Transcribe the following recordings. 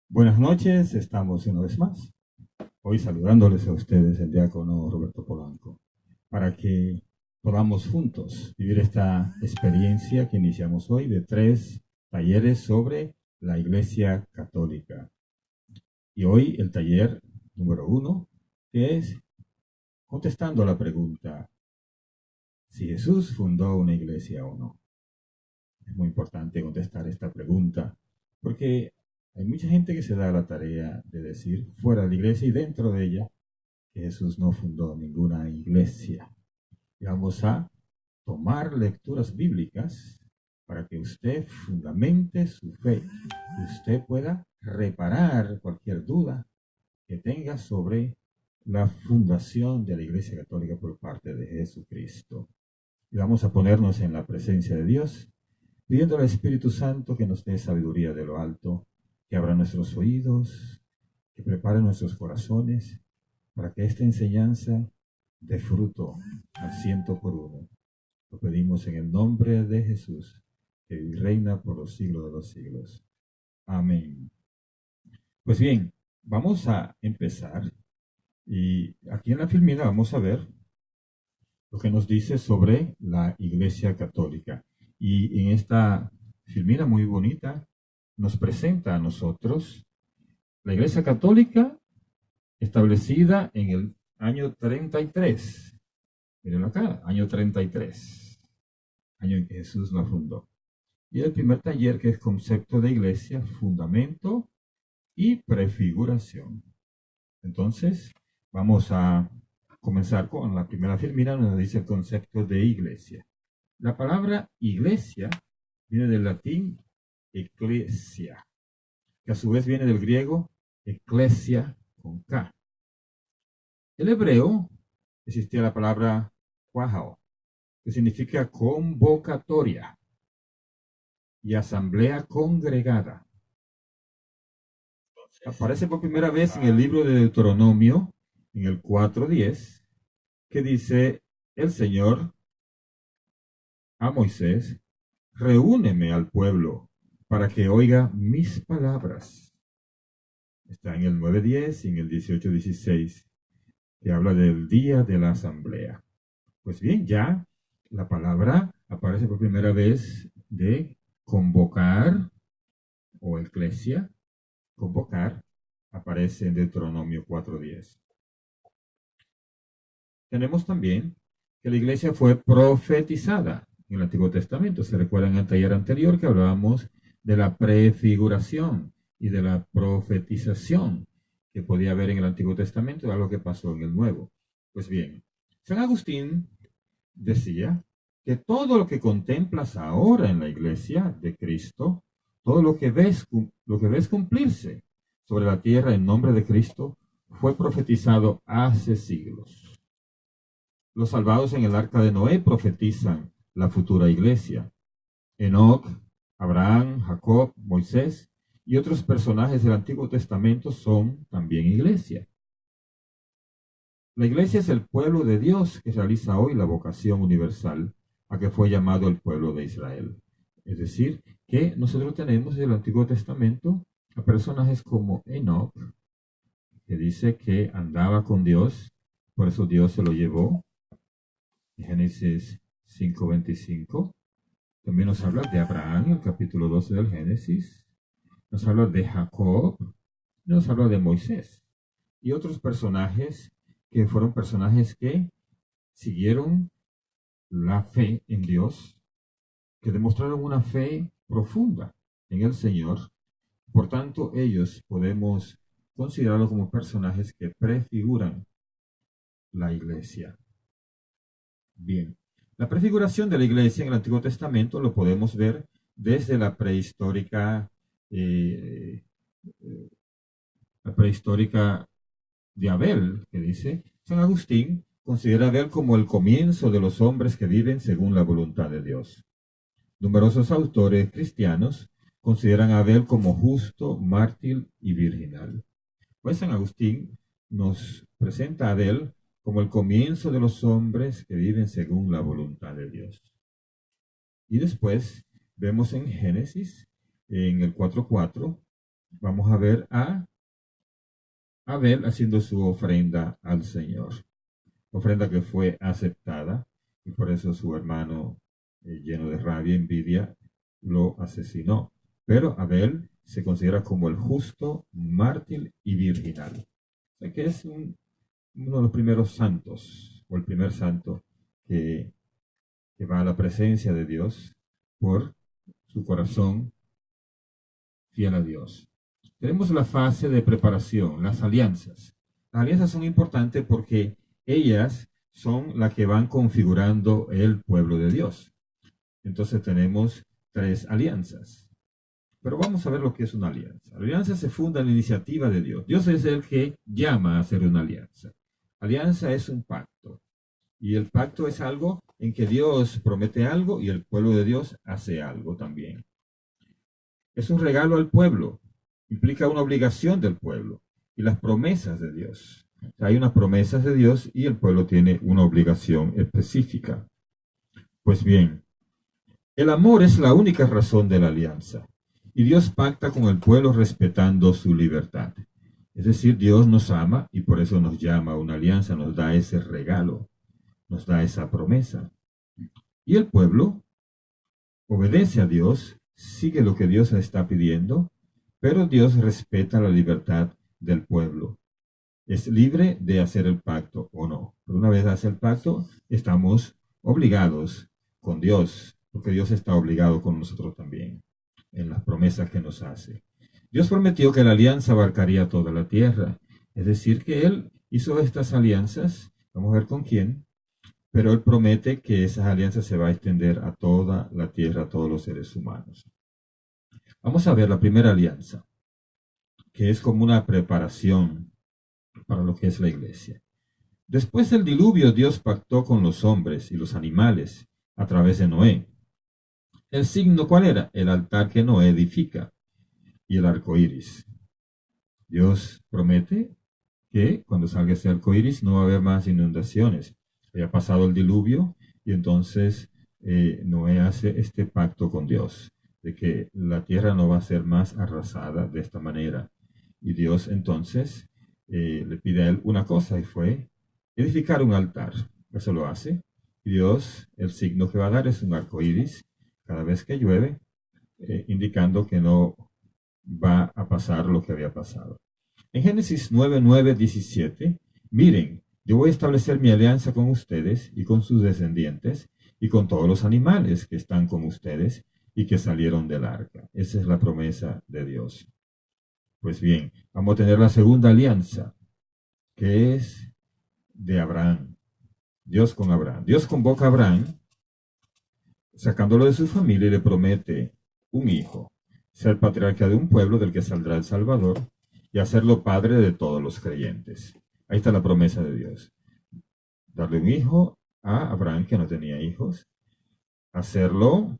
Buenas noches, estamos una vez más. Hoy saludándoles a ustedes el diácono Roberto Polanco, para que podamos juntos vivir esta experiencia que iniciamos hoy de 3 talleres sobre la Iglesia Católica. Y hoy el taller número 1, que es contestando la pregunta, si Jesús fundó una iglesia o no. Es muy importante contestar esta pregunta, porque hay mucha gente que se da la tarea de decir fuera de la iglesia y dentro de ella que Jesús no fundó ninguna iglesia. Y vamos a tomar lecturas bíblicas para que usted fundamente su fe y usted pueda reparar cualquier duda que tenga sobre la fundación de la Iglesia Católica por parte de Jesucristo. Y vamos a ponernos en la presencia de Dios, pidiendo al Espíritu Santo que nos dé sabiduría de lo alto, que abra nuestros oídos, que prepare nuestros corazones para que esta enseñanza dé fruto al 100 por 1. Lo pedimos en el nombre de Jesús, que reina por los siglos de los siglos. Amén. Pues bien, vamos a empezar y aquí en la filmina vamos a ver lo que nos dice sobre la Iglesia Católica. Y en esta filmina muy bonita nos presenta a nosotros la Iglesia Católica establecida en el año 33. Miren acá, año 33, año en que Jesús la fundó. Y el primer taller, que es concepto de iglesia, fundamento y prefiguración. Entonces, vamos a comenzar con la primera filmina, donde dice el concepto de iglesia. La palabra iglesia viene del latín ecclesia, que a su vez viene del griego ecclesia con K. El hebreo existía la palabra quahal, que significa convocatoria y asamblea congregada. Aparece por primera vez en el libro de Deuteronomio, en el 4:10, que dice el Señor a Moisés, reúneme al pueblo para que oiga mis palabras. Está en el 9:10 y en el 18:16, que habla del día de la asamblea. Pues bien, ya la palabra aparece por primera vez de convocar o eclesia. Convocar aparece en Deuteronomio 4:10. Tenemos también que la iglesia fue profetizada en el Antiguo Testamento. Se recuerdan en el taller anterior que hablábamos de la prefiguración y de la profetización que podía haber en el Antiguo Testamento, de algo que pasó en el Nuevo. Pues bien, San Agustín decía que todo lo que contemplas ahora en la iglesia de Cristo, todo lo que ves cumplirse sobre la tierra en nombre de Cristo, fue profetizado hace siglos. Los salvados en el arca de Noé profetizan la futura iglesia. Enoc, Abraham, Jacob, Moisés y otros personajes del Antiguo Testamento son también iglesia. La iglesia es el pueblo de Dios que realiza hoy la vocación universal a que fue llamado el pueblo de Israel. Es decir, que nosotros tenemos en el Antiguo Testamento a personajes como Enoc, que dice que andaba con Dios, por eso Dios se lo llevó. Génesis 5:25. También nos habla de Abraham en el capítulo 12 del Génesis. Nos habla de Jacob. Nos habla de Moisés. Y otros personajes que fueron personajes que siguieron la fe en Dios, que demostraron una fe profunda en el Señor. Por tanto, ellos podemos considerarlos como personajes que prefiguran la iglesia. Bien, la prefiguración de la iglesia en el Antiguo Testamento lo podemos ver desde eh, la prehistórica de Abel, que dice, San Agustín considera a Abel como el comienzo de los hombres que viven según la voluntad de Dios. Numerosos autores cristianos consideran a Abel como justo, mártir y virginal. Pues San Agustín nos presenta a Abel como el comienzo de los hombres que viven según la voluntad de Dios. Y después vemos en Génesis, en el 4:4, vamos a ver a Abel haciendo su ofrenda al Señor. Ofrenda que fue aceptada y por eso su hermano, lleno de rabia y envidia, lo asesinó. Pero Abel se considera como el justo, mártir y virginal. O sea que es uno de los primeros santos, o el primer santo que, que va a la presencia de Dios por su corazón fiel a Dios. Tenemos la fase de preparación, las alianzas. Las alianzas son importantes porque ellas son las que van configurando el pueblo de Dios. Entonces tenemos 3 alianzas. Pero vamos a ver lo que es una alianza. La alianza se funda en la iniciativa de Dios. Dios es el que llama a hacer una alianza. Alianza es un pacto. Y el pacto es algo en que Dios promete algo y el pueblo de Dios hace algo también. Es un regalo al pueblo. Implica una obligación del pueblo y las promesas de Dios. O sea, hay unas promesas de Dios y el pueblo tiene una obligación específica. Pues bien, el amor es la única razón de la alianza y Dios pacta con el pueblo respetando su libertad. Es decir, Dios nos ama y por eso nos llama a una alianza, nos da ese regalo, nos da esa promesa. Y el pueblo obedece a Dios, sigue lo que Dios está pidiendo, pero Dios respeta la libertad del pueblo. Es libre de hacer el pacto o no. Pero una vez hace el pacto, estamos obligados con Dios, porque Dios está obligado con nosotros también en las promesas que nos hace. Dios prometió que la alianza abarcaría toda la tierra. Es decir, que Él hizo estas alianzas, vamos a ver con quién, pero Él promete que esas alianzas se va a extender a toda la tierra, a todos los seres humanos. Vamos a ver la primera alianza, que es como una preparación para lo que es la iglesia. Después del diluvio, Dios pactó con los hombres y los animales a través de Noé. ¿El signo cuál era? El altar que Noé edifica y el arco iris. Dios promete que cuando salga ese arco iris no va a haber más inundaciones. Había pasado el diluvio y entonces Noé hace este pacto con Dios de que la tierra no va a ser más arrasada de esta manera. Y Dios entonces le pide a él una cosa y fue edificar un altar. Eso lo hace. Y Dios, el signo que va a dar es un arco iris cada vez que llueve, indicando que no va a pasar lo que había pasado. En Génesis 9, 9, 17, miren, yo voy a establecer mi alianza con ustedes y con sus descendientes y con todos los animales que están con ustedes y que salieron del arca. Esa es la promesa de Dios. Pues bien, vamos a tener la segunda alianza, que es de Abraham. Dios con Abraham. Dios convoca a Abraham, sacándolo de su familia y le promete un hijo, ser patriarca de un pueblo del que saldrá el Salvador y hacerlo padre de todos los creyentes. Ahí está la promesa de Dios. Darle un hijo a Abraham que no tenía hijos, hacerlo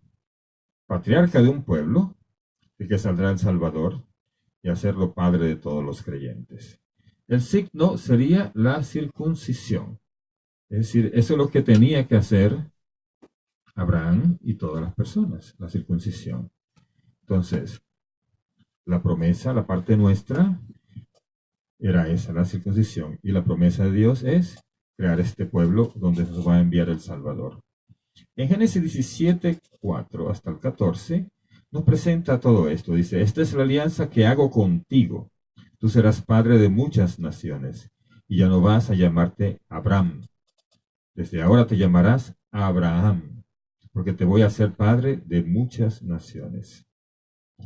patriarca de un pueblo del que saldrá el Salvador y hacerlo padre de todos los creyentes. El signo sería la circuncisión. Es decir, eso es lo que tenía que hacer Abraham y todas las personas, la circuncisión. Entonces, la promesa, la parte nuestra, era esa, la circuncisión. Y la promesa de Dios es crear este pueblo donde nos va a enviar el Salvador. En Génesis 17, 4 hasta el 14, nos presenta todo esto. Dice, esta es la alianza que hago contigo. Tú serás padre de muchas naciones y ya no vas a llamarte Abraham. Desde ahora te llamarás Abraham, porque te voy a hacer padre de muchas naciones.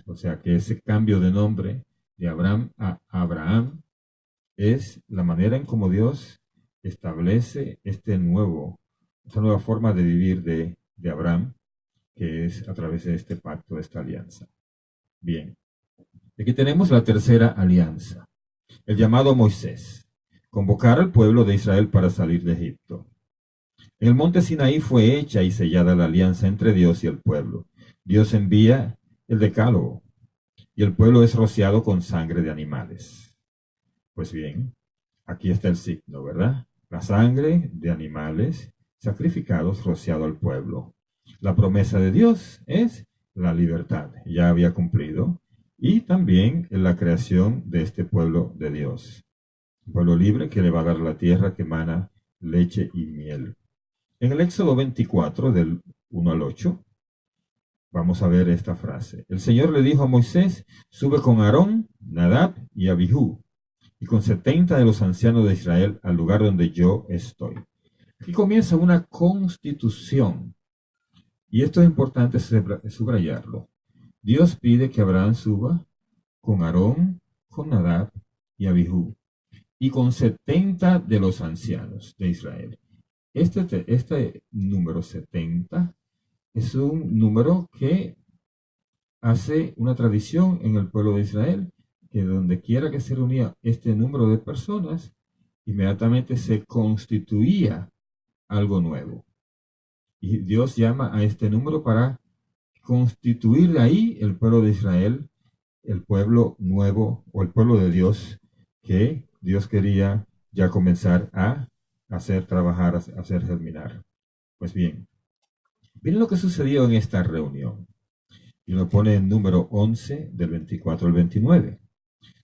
O sea que ese cambio de nombre de Abraham a Abraham es la manera en cómo Dios establece esta nueva forma de vivir de Abraham, que es a través de este pacto, de esta alianza. Bien, aquí tenemos la tercera alianza, el llamado a Moisés, convocar al pueblo de Israel para salir de Egipto. En el monte Sinaí fue hecha y sellada la alianza entre Dios y el pueblo. Dios envía el decálogo y el pueblo es rociado con sangre de animales. Pues bien, aquí está el signo, ¿verdad? La sangre de animales sacrificados rociado al pueblo. La promesa de Dios es la libertad. Ya había cumplido y también en la creación de este pueblo de Dios. Un pueblo libre que le va a dar la tierra que emana leche y miel. En el Éxodo 24, del 1 al 8, vamos a ver esta frase. El Señor le dijo a Moisés, sube con Aarón, Nadab y Abihú, y con 70 de los ancianos de Israel al lugar donde yo estoy. Aquí comienza una constitución, y esto es importante subrayarlo. Dios pide que Abraham suba con Aarón, con Nadab y Abihú, y con 70 de los ancianos de Israel. Este número 70 es un número que hace una tradición en el pueblo de Israel, que donde quiera que se reunía este número de personas, inmediatamente se constituía algo nuevo. Y Dios llama a este número para constituir de ahí el pueblo de Israel, el pueblo nuevo o el pueblo de Dios que Dios quería ya comenzar a hacer trabajar, a hacer germinar. Pues bien, miren lo que sucedió en esta reunión. Y lo pone en número 11 del 24 al 29.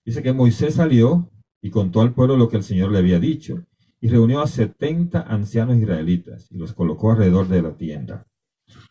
Dice que Moisés salió y contó al pueblo lo que el Señor le había dicho y reunió a 70 ancianos israelitas y los colocó alrededor de la tienda.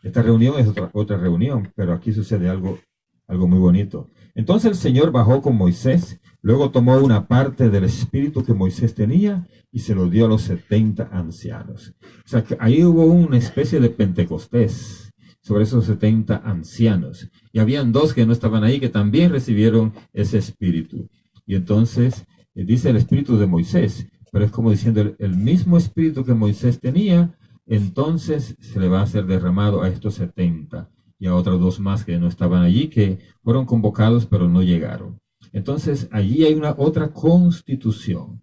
Esta reunión es otra reunión, pero aquí sucede algo muy bonito. Entonces el Señor bajó con Moisés, luego tomó una parte del espíritu que Moisés tenía y se lo dio a los 70 ancianos. O sea, que ahí hubo una especie de Pentecostés sobre esos 70 ancianos. Y habían dos que no estaban ahí que también recibieron ese espíritu. Y entonces dice el espíritu de Moisés, pero es como diciendo el mismo espíritu que Moisés tenía, entonces se le va a ser derramado a estos 70 y a otros dos más que no estaban allí, que fueron convocados pero no llegaron. Entonces allí hay una otra constitución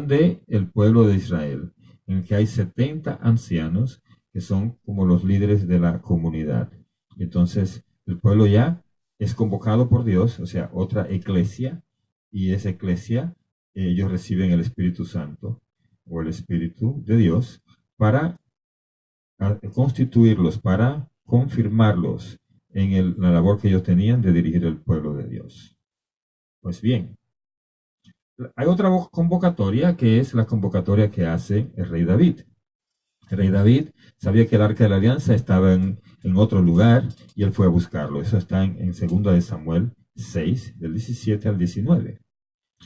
del pueblo de Israel, en el que hay 70 ancianos que son como los líderes de la comunidad. Entonces el pueblo ya es convocado por Dios, o sea, otra eclesia, y esa eclesia, ellos reciben el Espíritu Santo o el Espíritu de Dios para constituirlos, para confirmarlos en la labor que ellos tenían de dirigir el pueblo de Dios. Pues bien, hay otra convocatoria que es la convocatoria que hace el rey David. El rey David sabía que el arca de la alianza estaba en otro lugar y él fue a buscarlo. Eso está en 2 de Samuel 6, del 17 al 19.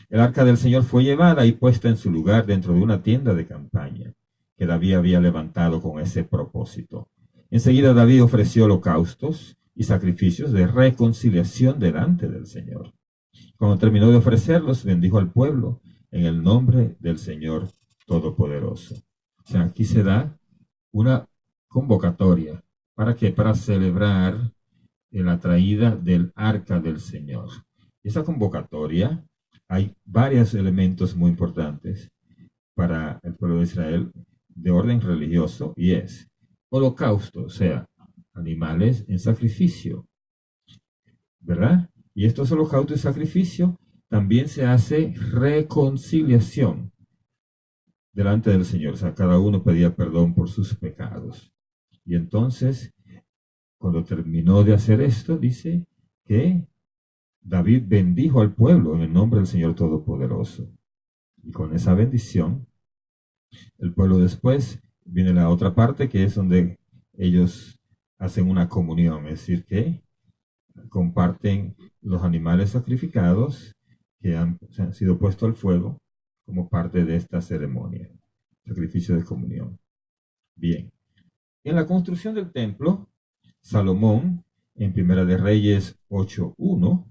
El arca del Señor fue llevada y puesta en su lugar dentro de una tienda de campaña que David había levantado con ese propósito. Enseguida David ofreció holocaustos y sacrificios de reconciliación delante del Señor. Cuando terminó de ofrecerlos, bendijo al pueblo en el nombre del Señor Todopoderoso. O sea, aquí se da una convocatoria. ¿Para qué? Para celebrar la traída del arca del Señor. Esa convocatoria, hay varios elementos muy importantes para el pueblo de Israel de orden religioso, y es holocausto, o sea, animales en sacrificio, ¿verdad? Y estos holocaustos y sacrificio también se hace reconciliación delante del Señor, o sea, cada uno pedía perdón por sus pecados. Y entonces, cuando terminó de hacer esto, dice que David bendijo al pueblo en el nombre del Señor Todopoderoso. Y con esa bendición, el pueblo después viene la otra parte, que es donde ellos hacen una comunión, es decir, que comparten los animales sacrificados que han sido puestos al fuego como parte de esta ceremonia, sacrificio de comunión. Bien, en la construcción del templo, Salomón, en Primera de Reyes 8:1,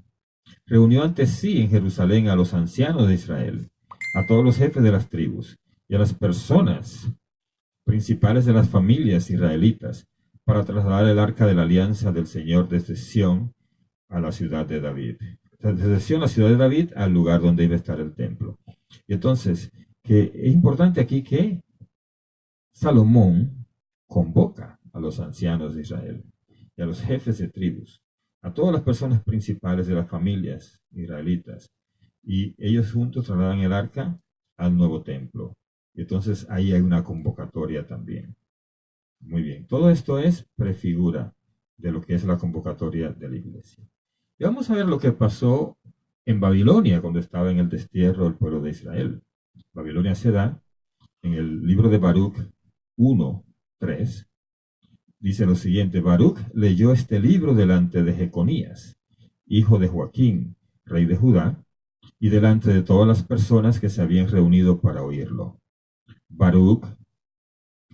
reunió ante sí en Jerusalén a los ancianos de Israel, a todos los jefes de las tribus y a las personas principales de las familias israelitas, para trasladar el arca de la alianza del Señor desde Sión a la ciudad de David. Desde Sión, la ciudad de David, al lugar donde iba a estar el templo. Y entonces, que es importante aquí que Salomón convoca a los ancianos de Israel y a los jefes de tribus, a todas las personas principales de las familias israelitas, y ellos juntos trasladan el arca al nuevo templo. Y entonces ahí hay una convocatoria también. Muy bien, todo esto es prefigura de lo que es la convocatoria de la iglesia. Y vamos a ver lo que pasó en Babilonia cuando estaba en el destierro del pueblo de Israel. Babilonia se da en el libro de Baruch 1:3. Dice lo siguiente: Baruch leyó este libro delante de Jeconías, hijo de Joaquín, rey de Judá, y delante de todas las personas que se habían reunido para oírlo. Baruch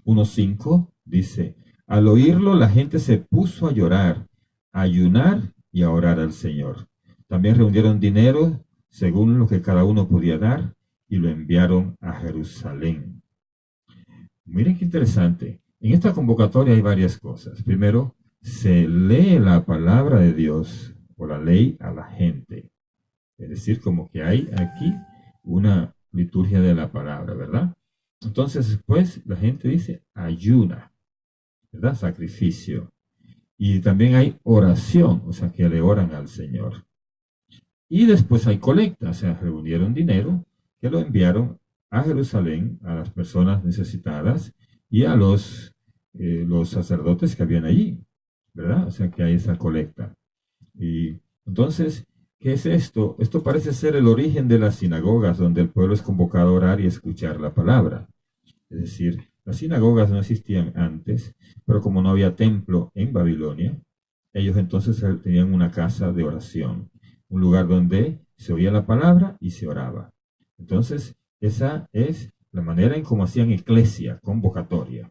1:5 dice: al oírlo la gente se puso a llorar, a ayunar y a orar al Señor. También reunieron dinero según lo que cada uno podía dar y lo enviaron a Jerusalén. Miren qué interesante. En esta convocatoria hay varias cosas. Primero, se lee la palabra de Dios o la ley a la gente. Es decir, como que hay aquí una liturgia de la palabra, ¿verdad? Entonces después la gente dice ayuna, ¿verdad? Sacrificio. Y también hay oración, o sea, que le oran al Señor. Y después hay colecta, o sea, reunieron dinero que lo enviaron a Jerusalén, a las personas necesitadas y a los sacerdotes que habían allí, ¿verdad? O sea, que hay esa colecta. Y entonces, ¿qué es esto? Esto parece ser el origen de las sinagogas, donde el pueblo es convocado a orar y escuchar la palabra. Es decir, las sinagogas no existían antes, pero como no había templo en Babilonia, ellos entonces tenían una casa de oración, un lugar donde se oía la palabra y se oraba. Entonces, esa es la manera en cómo hacían iglesia, convocatoria,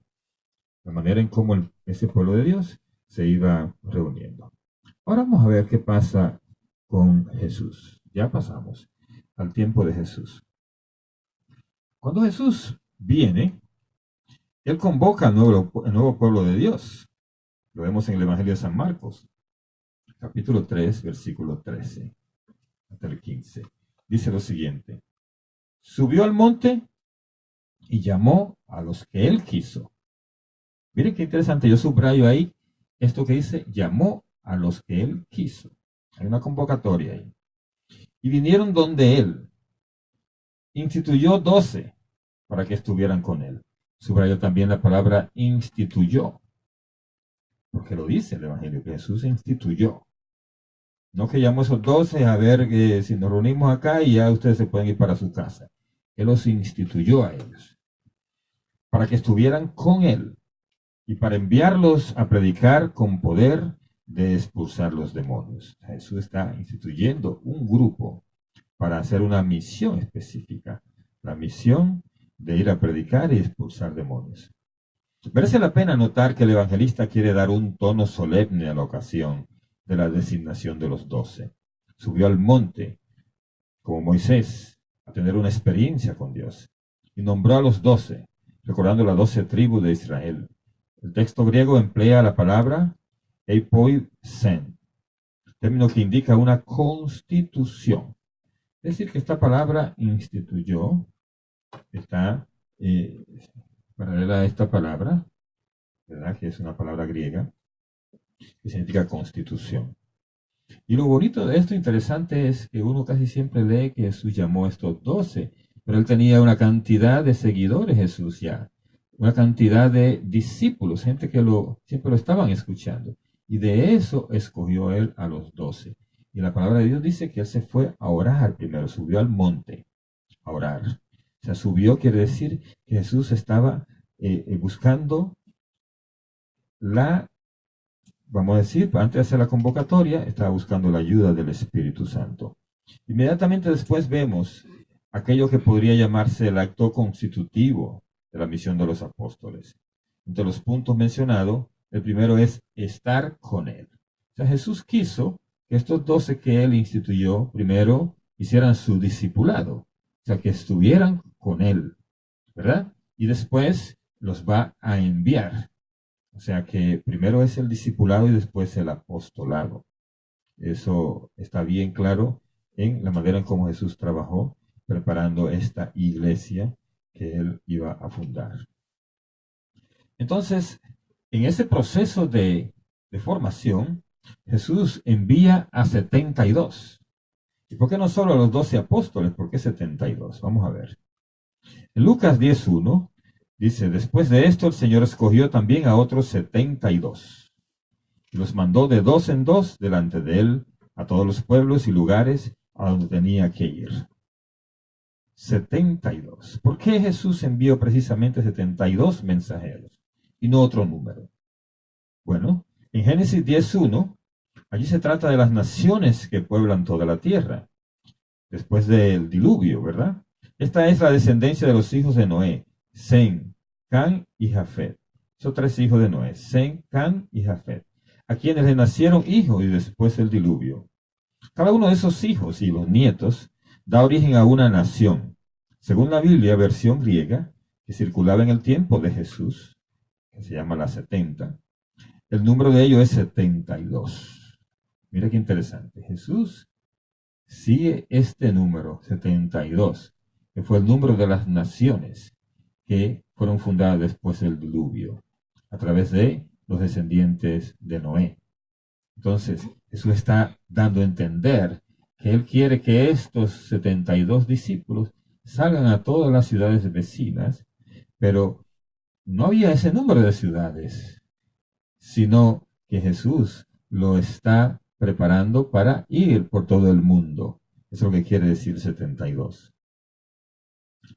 la manera en cómo ese pueblo de Dios se iba reuniendo. Ahora vamos a ver qué pasa con Jesús. Ya pasamos al tiempo de Jesús. Cuando Jesús viene, Él convoca al nuevo pueblo de Dios. Lo vemos en el Evangelio de San Marcos, capítulo 3, versículo 13 hasta el 15. Dice lo siguiente: subió al monte y llamó a los que Él quiso. Miren qué interesante, yo subrayo ahí esto que dice: llamó a los que Él quiso. Hay una convocatoria ahí. Y vinieron donde Él. Instituyó 12 para que estuvieran con Él. Subrayo también la palabra instituyó, porque lo dice el Evangelio, que Jesús instituyó. No que llamó a esos 12 a ver si nos reunimos acá y ya ustedes se pueden ir para su casa. Él los instituyó a ellos, para que estuvieran con Él y para enviarlos a predicar con poder de expulsar los demonios. Jesús está instituyendo un grupo para hacer una misión específica, la misión de ir a predicar y expulsar demonios. Merece la pena notar que el evangelista quiere dar un tono solemne a la ocasión de la designación de los 12. Subió al monte, como Moisés, a tener una experiencia con Dios, y nombró a los 12, recordando las 12 tribus de Israel. El texto griego emplea la palabra eipoisen, término que indica una constitución. Es decir, que esta palabra instituyó está paralela a esta palabra, ¿verdad? Que es una palabra griega, que significa constitución. Y lo bonito de esto, interesante, es que uno casi siempre lee que Jesús llamó a estos 12, pero él tenía una cantidad de seguidores, Jesús ya, una cantidad de discípulos, gente que siempre lo estaban escuchando. Y de eso escogió él a los 12. Y la palabra de Dios dice que él se fue a orar primero, subió al monte a orar. O sea, subió quiere decir que Jesús estaba buscando vamos a decir, antes de hacer la convocatoria, estaba buscando la ayuda del Espíritu Santo. Inmediatamente después vemos aquello que podría llamarse el acto constitutivo de la misión de los apóstoles. Entre los puntos mencionados, el primero es estar con Él. O sea, Jesús quiso que estos 12 que Él instituyó, primero hicieran su discipulado. O sea, que estuvieran con Él, ¿verdad? Y después los va a enviar. O sea que primero es el discipulado y después el apostolado. Eso está bien claro en la manera en cómo Jesús trabajó preparando esta iglesia que él iba a fundar. Entonces, en ese proceso de formación, Jesús envía a 72. ¿Y por qué no solo a los 12 apóstoles? ¿Por qué 72? Vamos a ver. En Lucas 10:1 dice: después de esto el Señor escogió también a otros 72. Y los mandó de 2 en 2 delante de él a todos los pueblos y lugares a donde tenía que ir. 72. ¿Por qué Jesús envió precisamente 72 mensajeros y no otro número? Bueno, en Génesis 10:1, allí se trata de las naciones que pueblan toda la tierra, después del diluvio, ¿verdad? Esta es la descendencia de los hijos de Noé, Sem, Can y Jafet. Son 3 hijos de Noé, Sem, Can y Jafet, a quienes le nacieron hijos y después el diluvio. Cada uno de esos hijos y los nietos da origen a una nación. Según la Biblia, versión griega, que circulaba en el tiempo de Jesús, que se llama la 70, el número de ellos es 72. Mira qué interesante. Jesús sigue este número, 72, que fue el número de las naciones que fueron fundadas después del diluvio, a través de los descendientes de Noé. Entonces, Jesús está dando a entender que Él quiere que estos 72 discípulos salgan a todas las ciudades vecinas, pero no había ese número de ciudades, sino que Jesús lo está preparando para ir por todo el mundo. Eso es lo que quiere decir 72.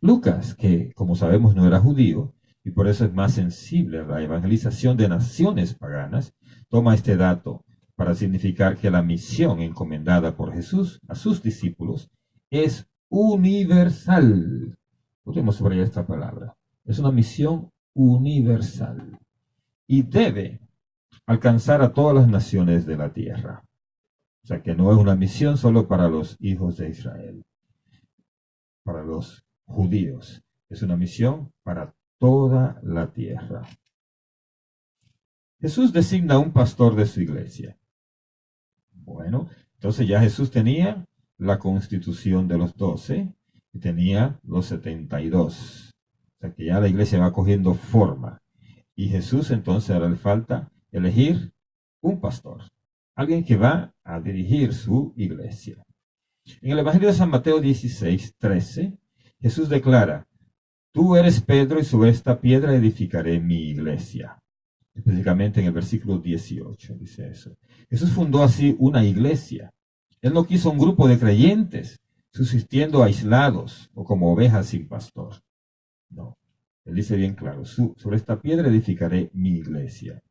Lucas, que como sabemos no era judío, y por eso es más sensible a la evangelización de naciones paganas, toma este dato para significar que la misión encomendada por Jesús a sus discípulos es universal. Podemos subrayar esta palabra. Es una misión universal y debe alcanzar a todas las naciones de la tierra. O sea que no es una misión solo para los hijos de Israel, para los judíos. Es una misión para toda la tierra. Jesús designa a un pastor de su iglesia. Bueno, entonces ya Jesús tenía la constitución de los 12 y tenía los 72. O sea que ya la iglesia va cogiendo forma. Y Jesús entonces ahora le falta elegir un pastor, alguien que va a dirigir su iglesia. En el Evangelio de San Mateo 16:13, Jesús declara: tú eres Pedro y sobre esta piedra edificaré mi iglesia. Específicamente en el versículo 18 dice eso. Jesús fundó así una iglesia. Él no quiso un grupo de creyentes subsistiendo aislados o como ovejas sin pastor. No, él dice bien claro: sobre esta piedra edificaré mi iglesia.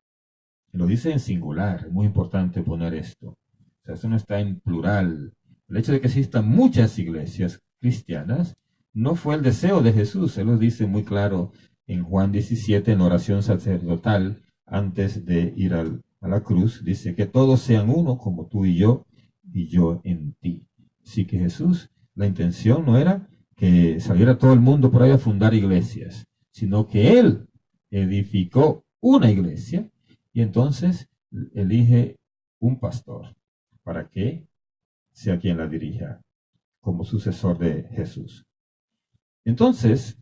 Y lo dice en singular, es muy importante poner esto. O sea, eso no está en plural. El hecho de que existan muchas iglesias cristianas no fue el deseo de Jesús. Él lo dice muy claro en Juan 17, en la oración sacerdotal, antes de ir a la cruz. Dice que todos sean uno, como tú y yo en ti. Así que Jesús, la intención no era que saliera todo el mundo por ahí a fundar iglesias, sino que Él edificó una iglesia y entonces elige un pastor para que sea quien la dirija como sucesor de Jesús. Entonces,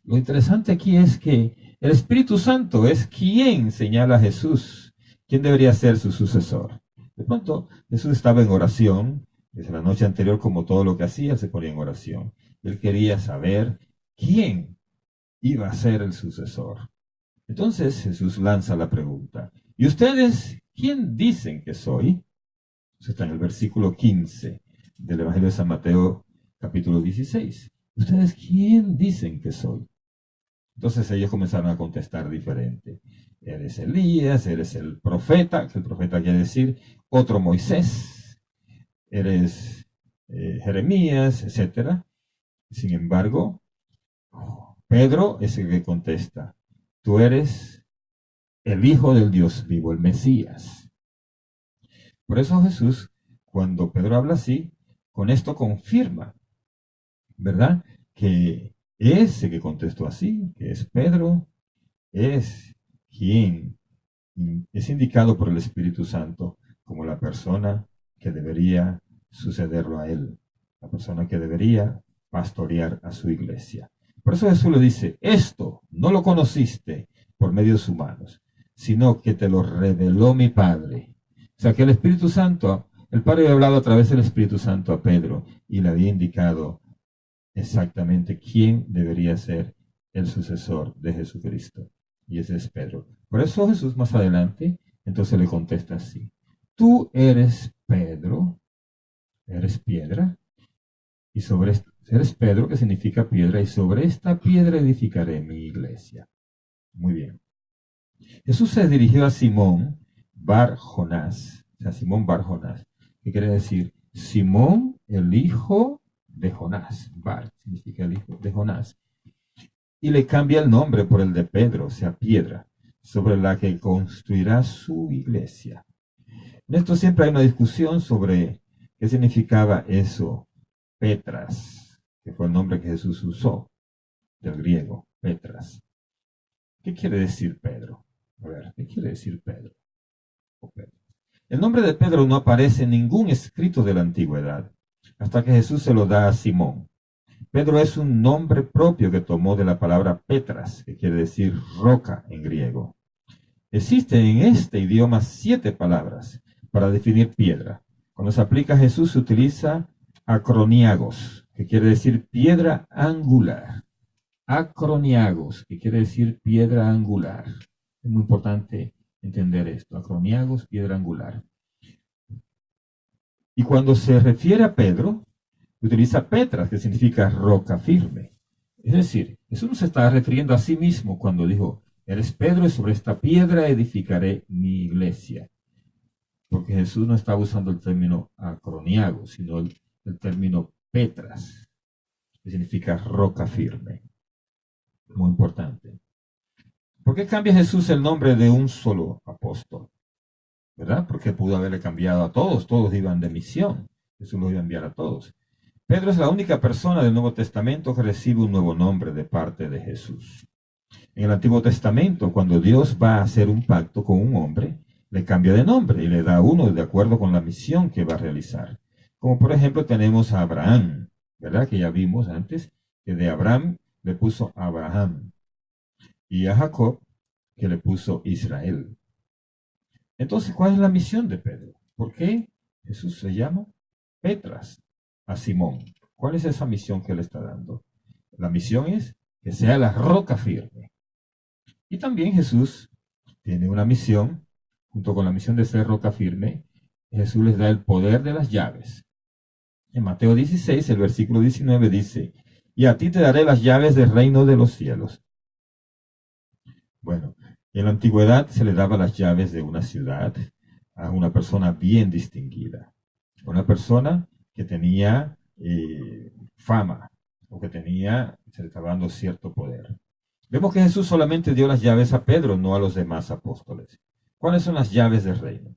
lo interesante aquí es que el Espíritu Santo es quien señala a Jesús, quién debería ser su sucesor. De pronto, Jesús estaba en oración, desde la noche anterior, como todo lo que hacía, se ponía en oración. Él quería saber quién iba a ser el sucesor. Entonces Jesús lanza la pregunta: ¿y ustedes quién dicen que soy? Eso está en el versículo 15 del Evangelio de San Mateo, capítulo 16. ¿Ustedes quién dicen que soy? Entonces ellos comenzaron a contestar diferente. Eres Elías, eres el profeta, que el profeta quiere decir otro Moisés, eres Jeremías, etc. Sin embargo, Pedro es el que contesta: tú eres el Hijo del Dios vivo, el Mesías. Por eso Jesús, cuando Pedro habla así, con esto confirma, ¿verdad?, que ese que contestó así, que es Pedro, es quien es indicado por el Espíritu Santo como la persona que debería sucederlo a él, la persona que debería pastorear a su iglesia. Por eso Jesús le dice: esto no lo conociste por medios humanos, sino que te lo reveló mi Padre. O sea que el Espíritu Santo, el Padre había hablado a través del Espíritu Santo a Pedro y le había indicado exactamente quién debería ser el sucesor de Jesucristo. Y ese es Pedro. Por eso Jesús más adelante entonces le contesta así: tú eres Pedro, eres piedra, y eres Pedro, que significa piedra, y sobre esta piedra edificaré mi iglesia. Muy bien. Jesús se dirigió a Simón Bar Jonás, o sea, Simón Bar Jonás, que quiere decir Simón, el hijo de Jonás. Bar significa el hijo de Jonás. Y le cambia el nombre por el de Pedro, o sea, piedra, sobre la que construirá su iglesia. En esto siempre hay una discusión sobre qué significaba eso, Petras, que fue el nombre que Jesús usó, del griego, Petras. ¿Qué quiere decir Pedro? A ver, ¿qué quiere decir Pedro? El nombre de Pedro no aparece en ningún escrito de la antigüedad, hasta que Jesús se lo da a Simón. Pedro es un nombre propio que tomó de la palabra Petras, que quiere decir roca en griego. Existen en este idioma 7 palabras para definir piedra. Cuando se aplica a Jesús se utiliza acroniagos, que quiere decir piedra angular. Acroniagos, que quiere decir piedra angular. Es muy importante entender esto. Acroniagos, piedra angular. Y cuando se refiere a Pedro, utiliza Petras, que significa roca firme. Es decir, Jesús no se está refiriendo a sí mismo cuando dijo, eres Pedro y sobre esta piedra edificaré mi iglesia. Porque Jesús no estaba usando el término acroniago, sino el término Petras, que significa roca firme. Muy importante. ¿Por qué cambia Jesús el nombre de un solo apóstol? ¿Verdad? Porque pudo haberle cambiado a todos. Todos iban de misión. Jesús los iba a enviar a todos. Pedro es la única persona del Nuevo Testamento que recibe un nuevo nombre de parte de Jesús. En el Antiguo Testamento, cuando Dios va a hacer un pacto con un hombre, le cambia de nombre y le da uno de acuerdo con la misión que va a realizar. Como por ejemplo tenemos a Abraham, ¿verdad? Que ya vimos antes, que de Abraham le puso Abraham. Y a Jacob, que le puso Israel. Entonces, ¿cuál es la misión de Pedro? ¿Por qué Jesús se llama Petras a Simón? ¿Cuál es esa misión que le está dando? La misión es que sea la roca firme. Y también Jesús tiene una misión, junto con la misión de ser roca firme, Jesús les da el poder de las llaves. En Mateo 16, el versículo 19 dice, y a ti te daré las llaves del reino de los cielos. Bueno, en la antigüedad se le daba las llaves de una ciudad a una persona bien distinguida, una persona que tenía fama o que se le estaba dando cierto poder. Vemos que Jesús solamente dio las llaves a Pedro, no a los demás apóstoles. ¿Cuáles son las llaves del reino?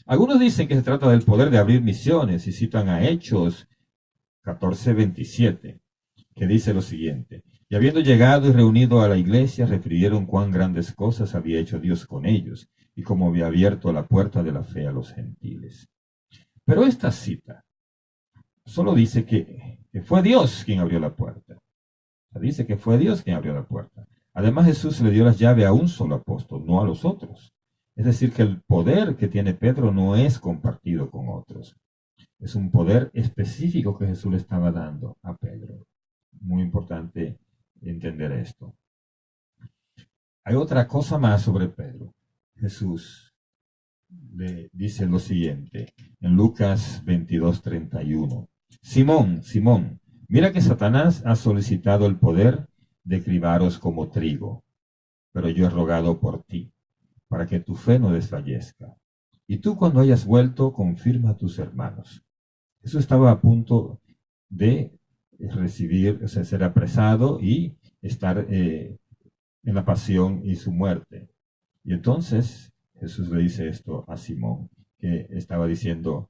Algunos dicen que se trata del poder de abrir misiones y citan a Hechos 14:27, que dice lo siguiente. Y habiendo llegado y reunido a la iglesia, refirieron cuán grandes cosas había hecho Dios con ellos y cómo había abierto la puerta de la fe a los gentiles. Pero esta cita solo dice que fue Dios quien abrió la puerta. Dice que fue Dios quien abrió la puerta. Además, Jesús le dio las llaves a un solo apóstol, no a los otros. Es decir, que el poder que tiene Pedro no es compartido con otros. Es un poder específico que Jesús le estaba dando a Pedro. Muy importante entender esto. Hay otra cosa más sobre Pedro. Jesús le dice lo siguiente en Lucas 22:31. Simón, Simón, mira que Satanás ha solicitado el poder de cribaros como trigo, pero yo he rogado por ti, para que tu fe no desfallezca. Y tú cuando hayas vuelto, confirma a tus hermanos. Jesús estaba a punto de recibir, o sea, ser apresado y estar en la pasión y su muerte. Y entonces Jesús le dice esto a Simón, que estaba diciendo,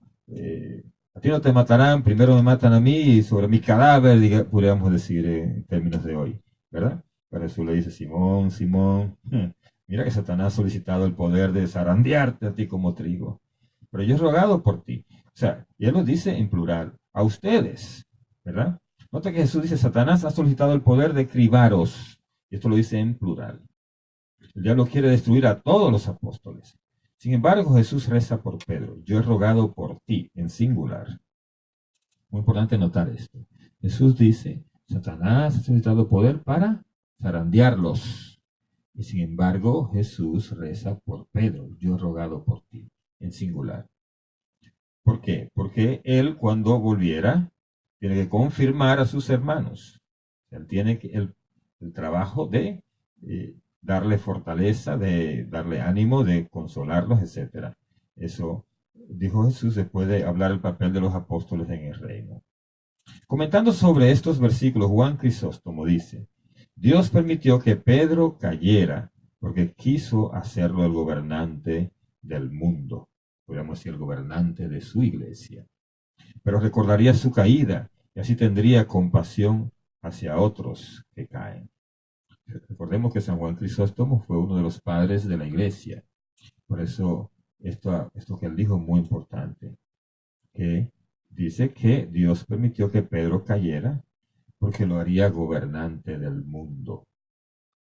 a ti no te matarán, primero me matan a mí y sobre mi cadáver, podríamos decir en términos de hoy, ¿verdad? Pero Jesús le dice, Simón, Simón, mira que Satanás ha solicitado el poder de zarandearte a ti como trigo, pero yo he rogado por ti. O sea, y él lo dice en plural, a ustedes, ¿verdad? Nota que Jesús dice, Satanás ha solicitado el poder de cribaros, y esto lo dice en plural. El diablo quiere destruir a todos los apóstoles. Sin embargo, Jesús reza por Pedro. Yo he rogado por ti, en singular. Muy importante notar esto. Jesús dice, Satanás ha solicitado poder para zarandearlos. Y sin embargo, Jesús reza por Pedro. Yo he rogado por ti, en singular. ¿Por qué? Porque él cuando volviera tiene que confirmar a sus hermanos. Él tiene el trabajo de darle fortaleza, de darle ánimo, de consolarlos, etc. Eso dijo Jesús después de hablar el papel de los apóstoles en el reino. Comentando sobre estos versículos, Juan Crisóstomo dice: Dios permitió que Pedro cayera porque quiso hacerlo el gobernante del mundo, podríamos decir el gobernante de su iglesia. Pero recordaría su caída y así tendría compasión hacia otros que caen. Recordemos que San Juan Crisóstomo fue uno de los padres de la iglesia. Por eso esto que él dijo es muy importante, que dice que Dios permitió que Pedro cayera porque lo haría gobernante del mundo.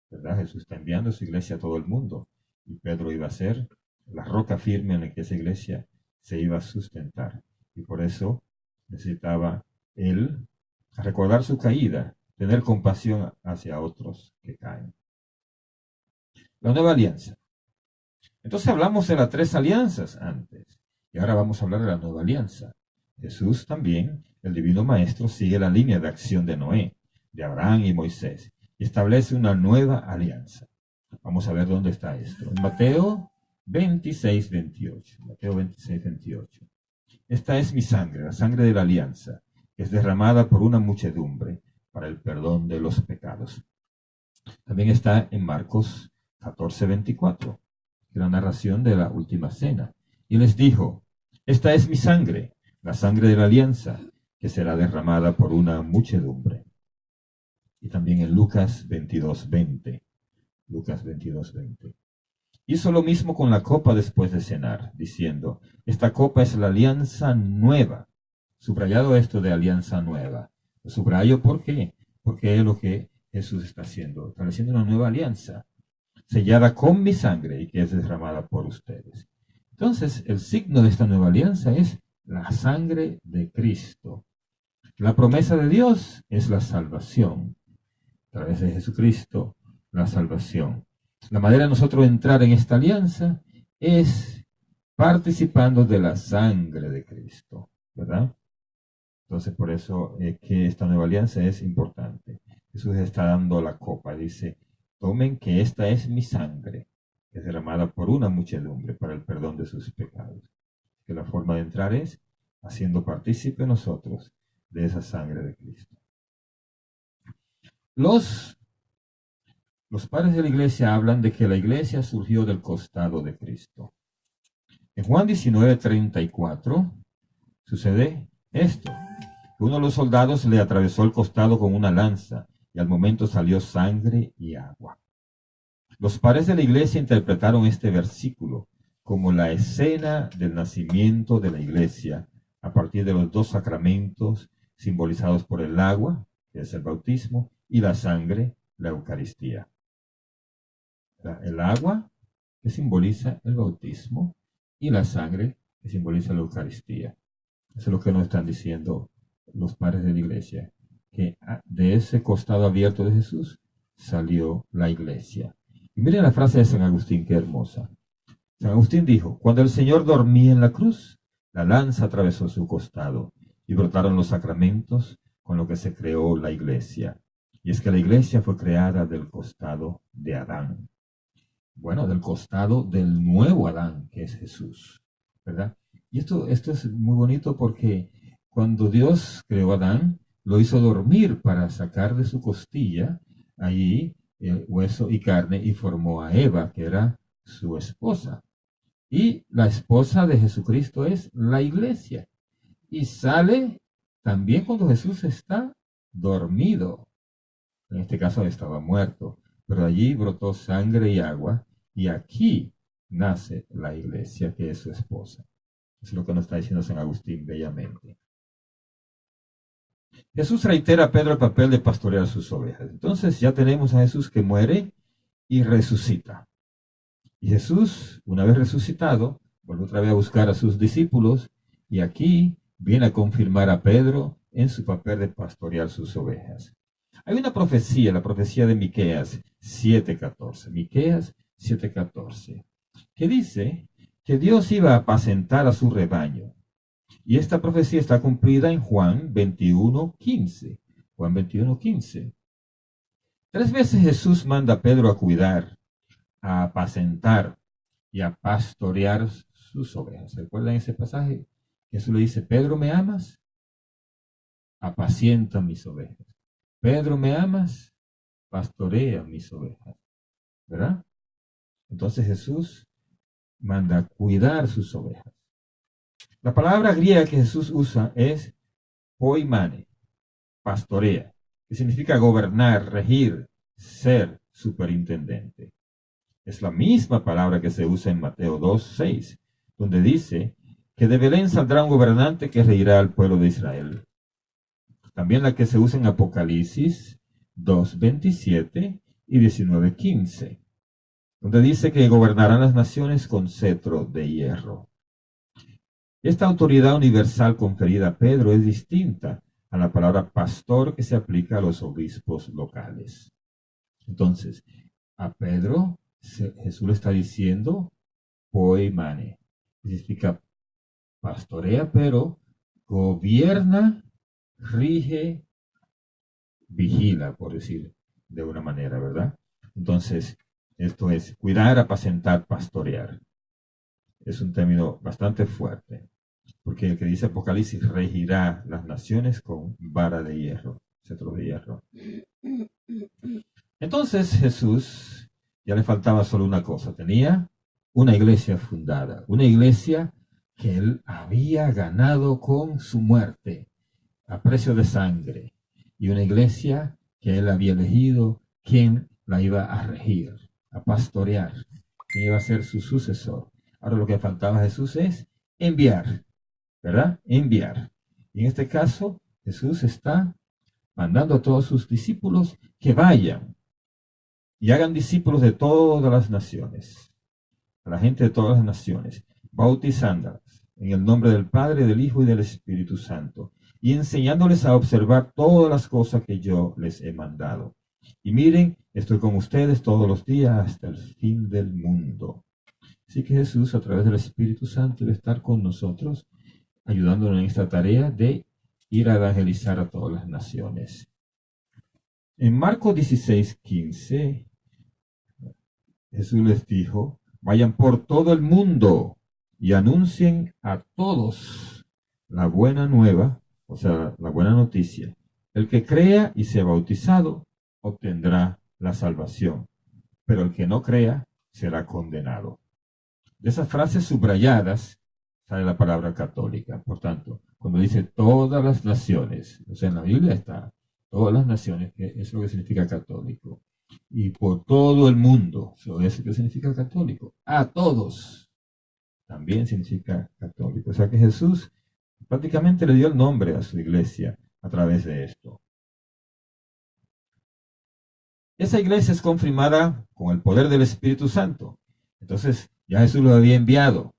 ¿Verdad? Jesús está enviando su iglesia a todo el mundo y Pedro iba a ser la roca firme en la que esa iglesia se iba a sustentar. Y por eso necesitaba él recordar su caída, tener compasión hacia otros que caen. La nueva alianza. Entonces hablamos de las 3 alianzas antes y ahora vamos a hablar de la nueva alianza. Jesús también, el divino maestro, sigue la línea de acción de Noé, de Abraham y Moisés y establece una nueva alianza. Vamos a ver dónde está esto. En Mateo 26, 28. Mateo 26, 28. Esta es mi sangre, la sangre de la alianza, que es derramada por una muchedumbre para el perdón de los pecados. También está en Marcos 14, 24, la narración de la última cena. Y les dijo: esta es mi sangre, la sangre de la alianza, que será derramada por una muchedumbre. Y también en Lucas 22, 20. Lucas 22, 20. Hizo lo mismo con la copa después de cenar, diciendo: esta copa es la alianza nueva. Subrayado esto de alianza nueva. Lo subrayo ¿por qué? Porque es lo que Jesús está haciendo, estableciendo una nueva alianza, sellada con mi sangre y que es derramada por ustedes. Entonces, el signo de esta nueva alianza es la sangre de Cristo. La promesa de Dios es la salvación. A través de Jesucristo, la salvación. La manera de nosotros entrar en esta alianza es participando de la sangre de Cristo, ¿verdad? Entonces, por eso es que esta nueva alianza es importante. Jesús está dando la copa, dice: tomen que esta es mi sangre, que es derramada por una muchedumbre para el perdón de sus pecados. Que la forma de entrar es haciendo partícipe nosotros de esa sangre de Cristo. Los padres de la iglesia hablan de que la iglesia surgió del costado de Cristo. En Juan 19:34 sucede esto. Uno de los soldados le atravesó el costado con una lanza y al momento salió sangre y agua. Los padres de la iglesia interpretaron este versículo como la escena del nacimiento de la iglesia a partir de los 2 sacramentos simbolizados por el agua, que es el bautismo, y la sangre, la Eucaristía. El agua, que simboliza el bautismo, y la sangre, que simboliza la Eucaristía. Eso es lo que nos están diciendo los padres de la iglesia, que de ese costado abierto de Jesús salió la iglesia. Y miren la frase de San Agustín, qué hermosa. San Agustín dijo: cuando el Señor dormía en la cruz, la lanza atravesó su costado y brotaron los sacramentos con lo que se creó la iglesia. Y es que la iglesia fue creada del costado de Adán. Bueno, del costado del nuevo Adán, que es Jesús, ¿verdad? Y esto es muy bonito porque cuando Dios creó a Adán, lo hizo dormir para sacar de su costilla allí hueso y carne y formó a Eva, que era su esposa. Y la esposa de Jesucristo es la iglesia. Y sale también cuando Jesús está dormido. En este caso estaba muerto, pero allí brotó sangre y agua y aquí nace la iglesia, que es su esposa. Es lo que nos está diciendo San Agustín bellamente. Jesús reitera a Pedro el papel de pastorear sus ovejas. Entonces ya tenemos a Jesús que muere y resucita. Y Jesús, una vez resucitado, vuelve otra vez a buscar a sus discípulos y aquí viene a confirmar a Pedro en su papel de pastorear sus ovejas. Hay una profecía, la profecía de Miqueas 7:14. Miqueas 7:14, que dice que Dios iba a apacentar a su rebaño Y esta profecía está cumplida en Juan 21:15. Juan 21:15. 3 veces Jesús manda a Pedro a cuidar, a apacentar y a pastorear sus ovejas. ¿Recuerdan ese pasaje? Jesús le dice, Pedro, ¿me amas? Apacienta mis ovejas. Pedro, ¿me amas? Pastorea mis ovejas. ¿Verdad? Entonces Jesús manda a cuidar sus ovejas. La palabra griega que Jesús usa es poimane, pastorea, que significa gobernar, regir, ser superintendente. Es la misma palabra que se usa en Mateo 2:6, donde dice que de Belén saldrá un gobernante que regirá al pueblo de Israel. También la que se usa en Apocalipsis 2:27 y 19:15, donde dice que gobernarán las naciones con cetro de hierro. Esta autoridad universal conferida a Pedro es distinta a la palabra pastor que se aplica a los obispos locales. Entonces, a Pedro Jesús le está diciendo poimane, significa pastorea, pero gobierna, rige, vigila, por decir de una manera, ¿verdad? Entonces, esto es cuidar, apacentar, pastorear. Es un término bastante fuerte, porque el que dice Apocalipsis regirá las naciones con vara de hierro, cetro de hierro. Entonces Jesús ya le faltaba solo una cosa, tenía una iglesia fundada, una iglesia que él había ganado con su muerte a precio de sangre, y una iglesia que él había elegido quien la iba a regir, a pastorear, quien iba a ser su sucesor. Ahora lo que faltaba a Jesús es enviar, ¿verdad? Enviar. Y en este caso, Jesús está mandando a todos sus discípulos que vayan y hagan discípulos de todas las naciones, a la gente de todas las naciones, bautizándolas en el nombre del Padre, del Hijo y del Espíritu Santo, y enseñándoles a observar todas las cosas que yo les he mandado. Y miren, estoy con ustedes todos los días hasta el fin del mundo. Así que Jesús, a través del Espíritu Santo, debe estar con nosotros, ayudándonos en esta tarea de ir a evangelizar a todas las naciones. En Marcos 16:15, Jesús les dijo, vayan por todo el mundo y anuncien a todos la buena nueva, o sea, la buena noticia. El que crea y sea bautizado obtendrá la salvación, pero el que no crea será condenado. De esas frases subrayadas sale la palabra católica. Por tanto, cuando dice todas las naciones, o sea, en la Biblia está todas las naciones, que es lo que significa católico. Y por todo el mundo, eso es lo que significa católico. A todos también significa católico. O sea que Jesús prácticamente le dio el nombre a su iglesia a través de esto. Esa iglesia es confirmada con el poder del Espíritu Santo. Entonces, ya Jesús lo había enviado,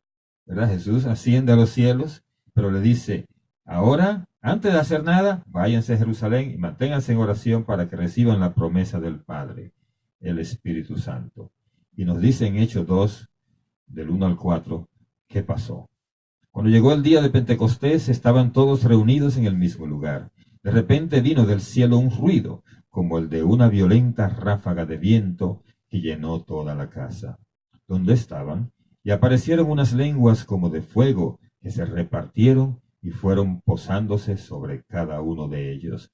¿verdad? Jesús asciende a los cielos, pero le dice, ahora, antes de hacer nada, váyanse a Jerusalén y manténganse en oración para que reciban la promesa del Padre, el Espíritu Santo. Y nos dice en Hechos 2, del 1 al 4, ¿qué pasó? Cuando llegó el día de Pentecostés, estaban todos reunidos en el mismo lugar. De repente vino del cielo un ruido, como el de una violenta ráfaga de viento que llenó toda la casa donde estaban, y aparecieron unas lenguas como de fuego que se repartieron y fueron posándose sobre cada uno de ellos.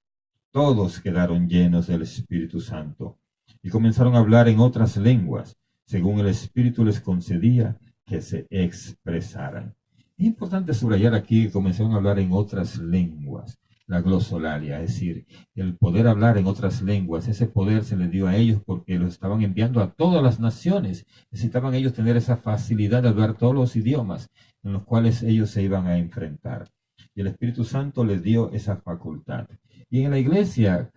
Todos quedaron llenos del Espíritu Santo y comenzaron a hablar en otras lenguas, según el Espíritu les concedía que se expresaran. Es importante subrayar aquí que comenzaron a hablar en otras lenguas, la glosolalia, es decir, el poder hablar en otras lenguas. Ese poder se les dio a ellos porque los estaban enviando a todas las naciones. Necesitaban ellos tener esa facilidad de hablar todos los idiomas en los cuales ellos se iban a enfrentar. Y el Espíritu Santo les dio esa facultad. Y en la iglesia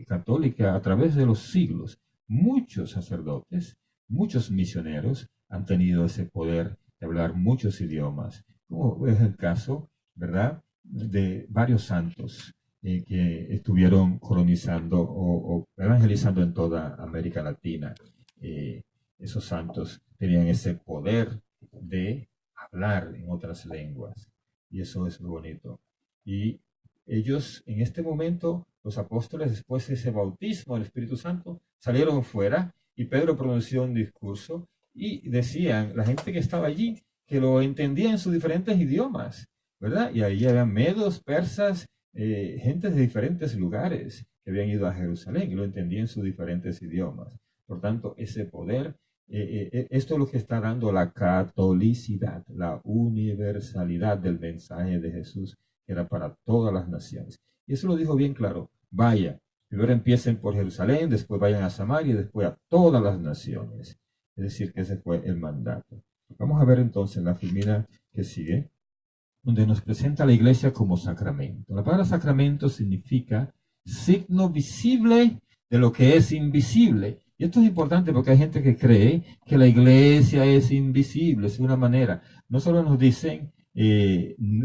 católica, a través de los siglos, muchos sacerdotes, muchos misioneros han tenido ese poder de hablar muchos idiomas, como es el caso, ¿verdad?, de varios santos que estuvieron colonizando o evangelizando en toda América Latina. Esos santos tenían ese poder de hablar en otras lenguas. Y eso es lo bonito. Y ellos, en este momento, los apóstoles, después de ese bautismo del Espíritu Santo, salieron fuera y Pedro pronunció un discurso y decían, la gente que estaba allí, que lo entendía en sus diferentes idiomas, ¿verdad? Y ahí había medos, persas, gente de diferentes lugares que habían ido a Jerusalén y lo entendían en sus diferentes idiomas. Por tanto, ese poder, esto es lo que está dando la catolicidad, la universalidad del mensaje de Jesús, que era para todas las naciones. Y eso lo dijo bien claro, vaya, primero empiecen por Jerusalén, después vayan a Samaria y después a todas las naciones. Es decir, que ese fue el mandato. Vamos a ver entonces la filmina que sigue, donde nos presenta la iglesia como sacramento. La palabra sacramento significa signo visible de lo que es invisible. Y esto es importante porque hay gente que cree que la iglesia es invisible, es una manera. No solo nos dicen,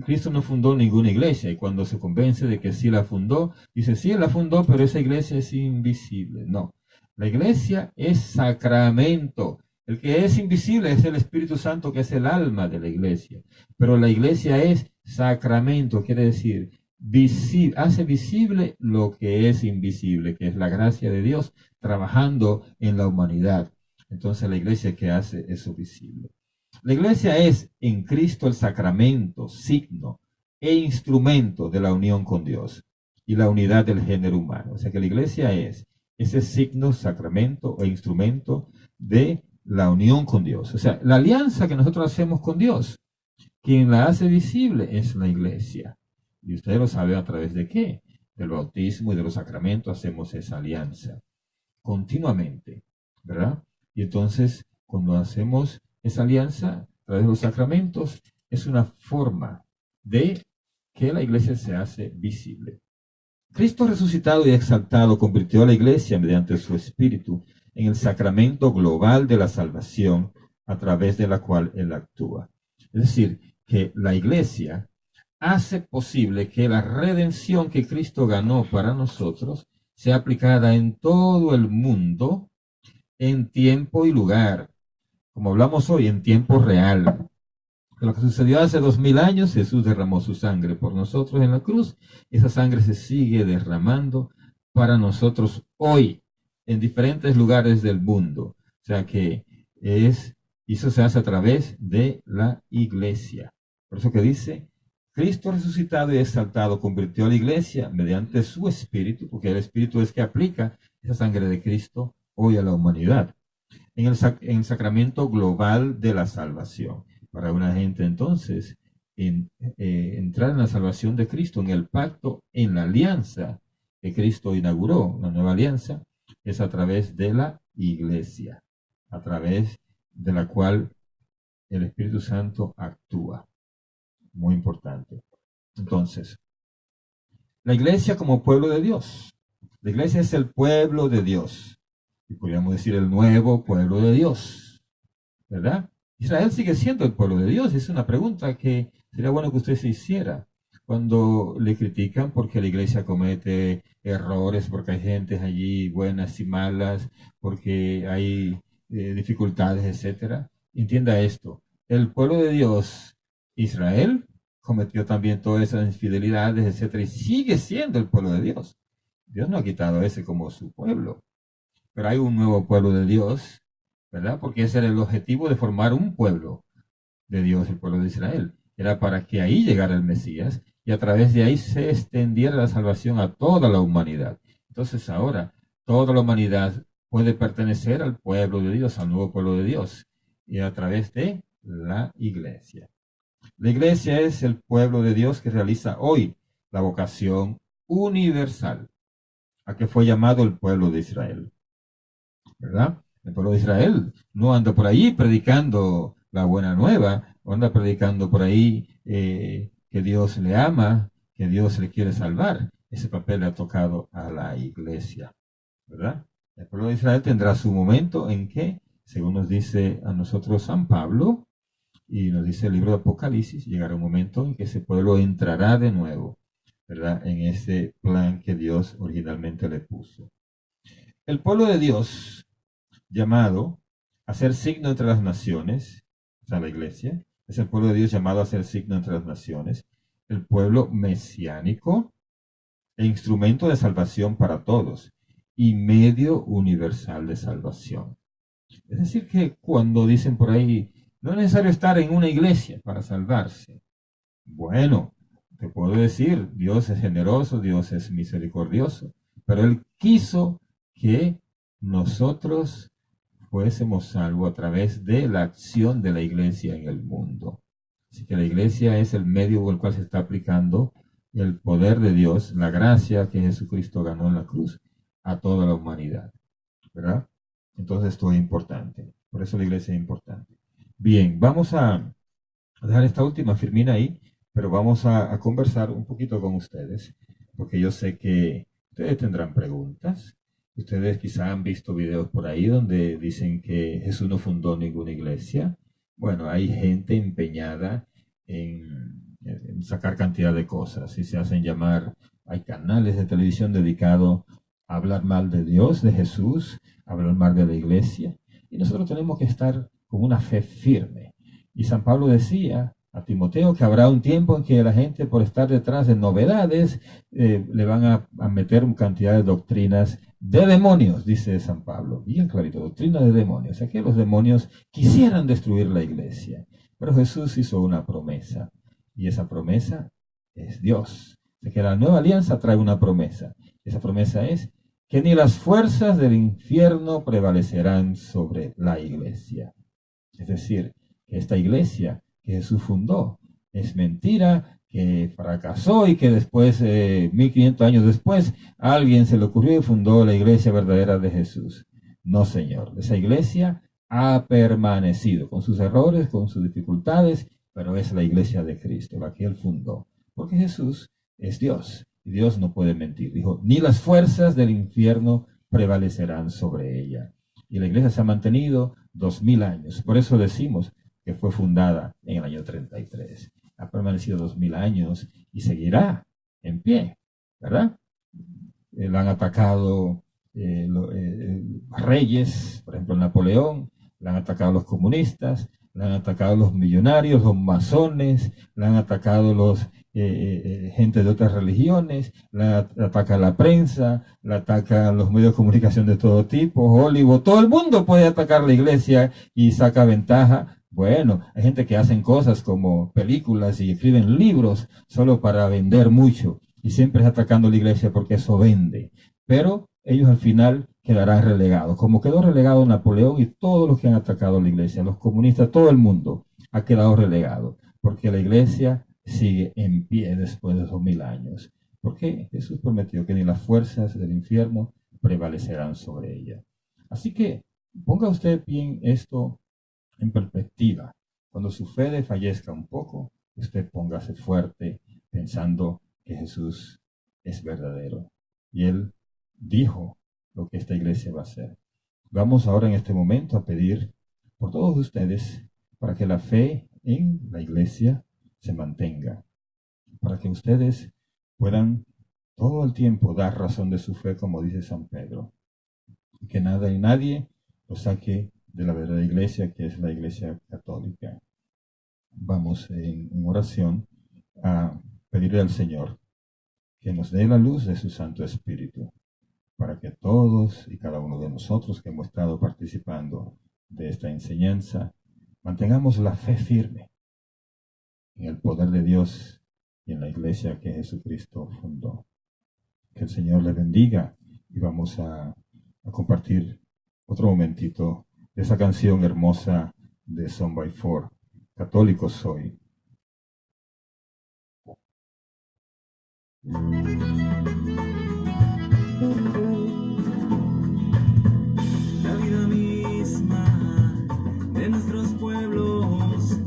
Cristo no fundó ninguna iglesia, y cuando se convence de que sí la fundó, dice, sí, la fundó, pero esa iglesia es invisible. No, la iglesia es sacramento. El que es invisible es el Espíritu Santo, que es el alma de la iglesia. Pero la iglesia es sacramento, quiere decir, hace visible lo que es invisible, que es la gracia de Dios trabajando en la humanidad. Entonces la iglesia que hace eso visible. La iglesia es en Cristo el sacramento, signo e instrumento de la unión con Dios y la unidad del género humano. O sea que la iglesia es ese signo, sacramento e instrumento de la unión con Dios. O sea, la alianza que nosotros hacemos con Dios, quien la hace visible es la iglesia. Y usted lo sabe a través de qué. Del bautismo y de los sacramentos hacemos esa alianza continuamente, ¿verdad? Y entonces, cuando hacemos esa alianza a través de los sacramentos, es una forma de que la iglesia se hace visible. Cristo resucitado y exaltado convirtió a la iglesia mediante su espíritu en el sacramento global de la salvación a través de la cual él actúa. Es decir, que la iglesia hace posible que la redención que Cristo ganó para nosotros sea aplicada en todo el mundo, en tiempo y lugar. Como hablamos hoy, en tiempo real. Lo que sucedió hace 2000 años, Jesús derramó su sangre por nosotros en la cruz. Esa sangre se sigue derramando para nosotros hoy, en diferentes lugares del mundo. O sea que eso se hace a través de la iglesia. Por eso que dice, Cristo resucitado y exaltado convirtió a la iglesia mediante su espíritu, porque el espíritu es que aplica esa sangre de Cristo hoy a la humanidad, en el sacramento global de la salvación. Para una gente entonces, entrar en la salvación de Cristo, en el pacto, en la alianza que Cristo inauguró, la nueva alianza, es a través de la iglesia, a través de la cual el Espíritu Santo actúa. Muy importante. Entonces, la iglesia como pueblo de Dios. La iglesia es el pueblo de Dios. Y podríamos decir el nuevo pueblo de Dios. ¿Verdad? Israel sigue siendo el pueblo de Dios. Es una pregunta que sería bueno que usted se hiciera cuando le critican porque la iglesia comete errores, porque hay gentes allí buenas y malas, porque hay dificultades, etcétera. Entienda esto. El pueblo de Dios, Israel, cometió también todas esas infidelidades, etcétera, y sigue siendo el pueblo de Dios. Dios no ha quitado ese como su pueblo. Pero hay un nuevo pueblo de Dios, ¿verdad? Porque ese era el objetivo de formar un pueblo de Dios, el pueblo de Israel. Era para que ahí llegara el Mesías y a través de ahí se extendiera la salvación a toda la humanidad. Entonces ahora toda la humanidad puede pertenecer al pueblo de Dios, al nuevo pueblo de Dios, y a través de la iglesia. La iglesia es el pueblo de Dios que realiza hoy la vocación universal a que fue llamado el pueblo de Israel. ¿Verdad? El pueblo de Israel no anda por ahí predicando la buena nueva, o anda predicando por ahí que Dios le ama, que Dios le quiere salvar. Ese papel le ha tocado a la iglesia, ¿verdad? El pueblo de Israel tendrá su momento en que, según nos dice a nosotros San Pablo, y nos dice el libro de Apocalipsis, llegará un momento en que ese pueblo entrará de nuevo, ¿verdad? En ese plan que Dios originalmente le puso. El pueblo de Dios, llamado a ser signo entre las naciones, o sea, la iglesia, es el pueblo de Dios llamado a ser signo entre las naciones, el pueblo mesiánico e instrumento de salvación para todos y medio universal de salvación. Es decir, que cuando dicen por ahí, no es necesario estar en una iglesia para salvarse. Bueno, te puedo decir, Dios es generoso, Dios es misericordioso, pero Él quiso que nosotros fuésemos salvos a través de la acción de la iglesia en el mundo. Así que la iglesia es el medio por el cual se está aplicando el poder de Dios, la gracia que Jesucristo ganó en la cruz a toda la humanidad, ¿verdad? Entonces esto es importante, por eso la iglesia es importante. Bien, vamos a dejar esta última firmina ahí, pero vamos a conversar un poquito con ustedes, porque yo sé que ustedes tendrán preguntas. Ustedes quizá han visto videos por ahí donde dicen que Jesús no fundó ninguna iglesia. Bueno, hay gente empeñada en sacar cantidad de cosas y se hacen llamar, hay canales de televisión dedicados a hablar mal de Dios, de Jesús, a hablar mal de la iglesia. Y nosotros tenemos que estar con una fe firme. Y San Pablo decía a Timoteo que habrá un tiempo en que la gente, por estar detrás de novedades, le van a meter una cantidad de doctrinas de demonios, dice San Pablo, bien clarito, doctrina de demonios. O sea que los demonios quisieran destruir la iglesia. Pero Jesús hizo una promesa, y esa promesa es Dios. O sea que la nueva alianza trae una promesa. Esa promesa es que ni las fuerzas del infierno prevalecerán sobre la iglesia. Es decir, que esta iglesia que Jesús fundó es mentira, que fracasó y que después, 1500 años después, a alguien se le ocurrió y fundó la iglesia verdadera de Jesús. No, Señor. Esa iglesia ha permanecido con sus errores, con sus dificultades, pero es la iglesia de Cristo, la que Él fundó. Porque Jesús es Dios y Dios no puede mentir. Dijo, ni las fuerzas del infierno prevalecerán sobre ella. Y la iglesia se ha mantenido 2000 años. Por eso decimos que fue fundada en el año 33. Ha permanecido 2000 años y seguirá en pie, ¿verdad? La han atacado reyes, por ejemplo Napoleón, la han atacado los comunistas, la han atacado los millonarios, los masones, la han atacado los gente de otras religiones, la ataca la prensa, la atacan los medios de comunicación de todo tipo, Hollywood, todo el mundo puede atacar la iglesia y saca ventaja. Bueno, hay gente que hacen cosas como películas y escriben libros solo para vender mucho y siempre es atacando la iglesia porque eso vende. Pero ellos al final quedarán relegados, como quedó relegado Napoleón y todos los que han atacado a la iglesia, los comunistas, todo el mundo ha quedado relegado, porque la iglesia sigue en pie después de 2000 años. Porque Jesús prometió que ni las fuerzas del infierno prevalecerán sobre ella. Así que ponga usted bien esto en perspectiva. Cuando su fe desfallezca un poco, usted póngase fuerte pensando que Jesús es verdadero. Y Él dijo lo que esta iglesia va a hacer. Vamos ahora en este momento a pedir por todos ustedes para que la fe en la iglesia se mantenga, para que ustedes puedan todo el tiempo dar razón de su fe, como dice San Pedro, y que nada y nadie lo saque de la verdadera iglesia, que es la iglesia católica. Vamos en oración a pedirle al Señor que nos dé la luz de su Santo Espíritu, para que todos y cada uno de nosotros que hemos estado participando de esta enseñanza, mantengamos la fe firme en el poder de Dios y en la iglesia que Jesucristo fundó. Que el Señor le bendiga y vamos a compartir otro momentito de esa canción hermosa de Son by Four, Católico soy. La vida misma de nuestros pueblos,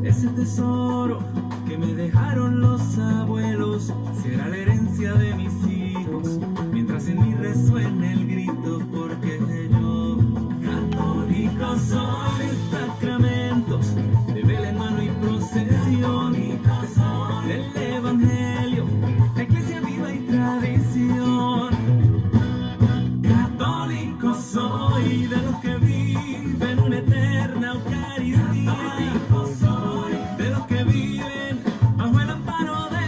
ese tesoro que me dejaron los abuelos, será la herencia de mis hijos, mientras en mí resuene el grito, porque yo, católico soy, sacramentos de vela en mano y procesión, del evangelio, la iglesia viva y tradición. Católico soy, de los que viven una eterna Eucaristía. Católico soy, de los que viven bajo el amparo de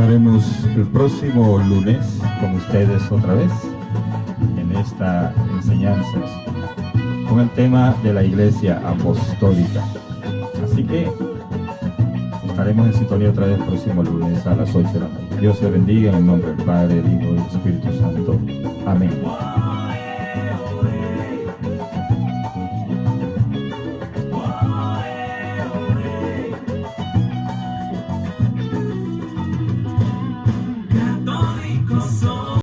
Estaremos el próximo lunes con ustedes otra vez en esta enseñanza con el tema de la Iglesia Apostólica. Así que estaremos en sintonía otra vez el próximo lunes a las 8 de la noche. Dios le bendiga en el nombre del Padre, del Hijo y del Espíritu Santo. Amén.